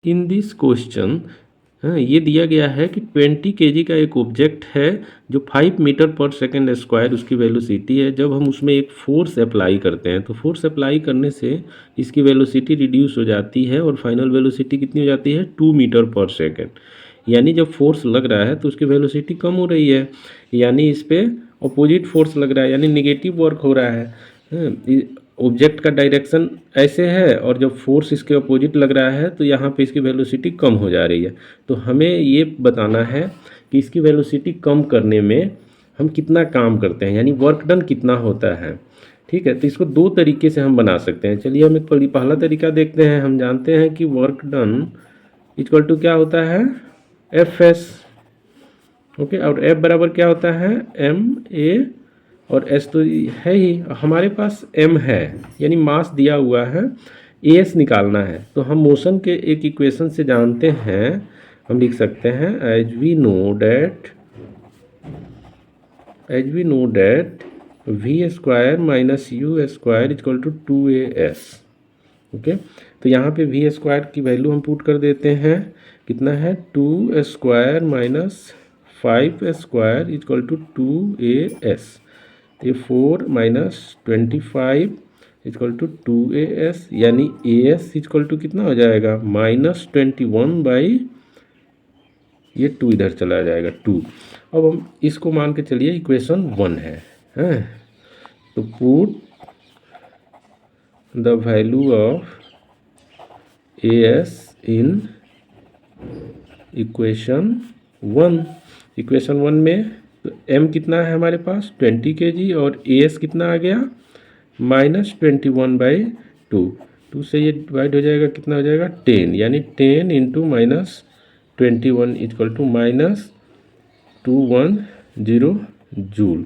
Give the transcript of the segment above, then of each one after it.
In this question ये दिया गया है कि 20 केजी का एक ऑब्जेक्ट है जो 5 मीटर पर सेकेंड स्क्वायर उसकी वेलोसिटी है। जब हम उसमें एक फोर्स अप्लाई करते हैं तो फोर्स अप्लाई करने से इसकी वेलोसिटी रिड्यूस हो जाती है और फाइनल वेलोसिटी कितनी हो जाती है 2 मीटर पर सेकेंड। यानी जब फोर्स लग रहा है तो उसकी वेलोसिटी कम हो रही है, यानी इस पर अपोजिट फोर्स लग रहा है, यानी निगेटिव वर्क हो रहा है। ऑब्जेक्ट का डायरेक्शन ऐसे है और जब फोर्स इसके अपोजिट लग रहा है तो यहाँ पे इसकी वेलोसिटी कम हो जा रही है। तो हमें ये बताना है कि इसकी वेलोसिटी कम करने में हम कितना काम करते हैं, यानी वर्क डन कितना होता है। ठीक है, तो इसको दो तरीके से हम बना सकते हैं। चलिए हम एक पहला तरीका देखते हैं। हम जानते हैं कि वर्क डन इक्वल टू क्या होता है, एफ एस। ओके, और एफ बराबर क्या होता है, एम ए, और एस तो है ही हमारे पास, एम है यानी मास दिया हुआ है, ए एस निकालना है। तो हम मोशन के एक इक्वेशन से जानते हैं, हम लिख सकते हैं as we know that v square minus u square equal to 2as। Okay, तो यहाँ पे वी स्क्वायर की वैल्यू हम पुट कर देते हैं, कितना है 2 square minus 5 square equal to 2as। ये 4 माइनस 25 इक्वल टू 2as, यानी as इक्वल टू कितना हो जाएगा -21 ये 2 इधर चला जाएगा 2। अब हम इसको मान के चलिए इक्वेशन 1 है, हैं? तो put the value of as in equation 1। Equation 1 में तो m कितना है हमारे पास 20 kg और as कितना आ गया -21/2। 2 से ये डिवाइड हो जाएगा, कितना हो जाएगा 10, यानी 10 इंटू -21 इक्वल टू -210 जूल।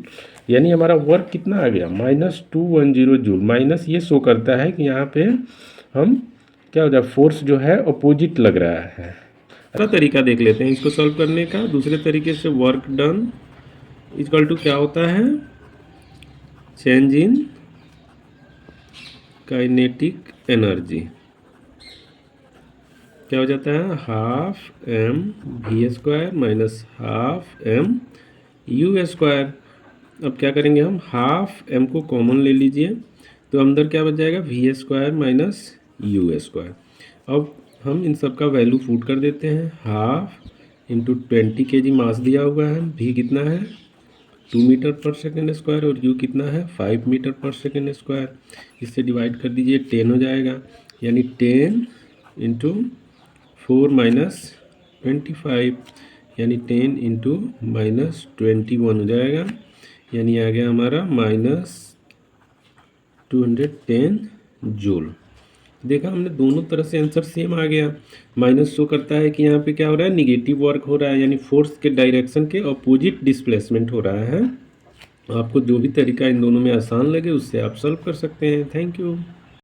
यानी हमारा वर्क कितना आ गया -210 जूल। माइनस ये शो करता है कि यहाँ पे हम क्या हो जाए, फोर्स जो है अपोजिट लग रहा है। दूसरा तरीका देख लेते हैं इसको सॉल्व करने का। दूसरे तरीके से वर्क डन इक्वल टू क्या होता है, चेंज इन काइनेटिक एनर्जी। क्या हो जाता है, half m v square minus half m u square. अब क्या करेंगे हम, हाफ एम को कॉमन ले लीजिए तो अंदर क्या बच जाएगा v square minus u square. अब हम इन सब का वैल्यू पुट कर देते हैं, हाफ इंटू 20 kg मास दिया हुआ है, वी कितना है 2 मीटर पर सेकेंड स्क्वायर और यू कितना है 5 मीटर पर सेकेंड स्क्वायर। इससे डिवाइड कर दीजिए 10 हो जाएगा, यानी 10 इंटू 4 माइनस 25, यानी 10 इंटू -21 हो जाएगा, यानी आ गया हमारा -210 जूल। देखा हमने, दोनों तरह से आंसर सेम आ गया। माइनस शो करता है कि यहाँ पे क्या हो रहा है, निगेटिव वर्क हो रहा है, यानी फोर्स के डायरेक्शन के अपोजिट डिस्प्लेसमेंट हो रहा है। आपको जो भी तरीका इन दोनों में आसान लगे उससे आप सॉल्व कर सकते हैं। Thank you.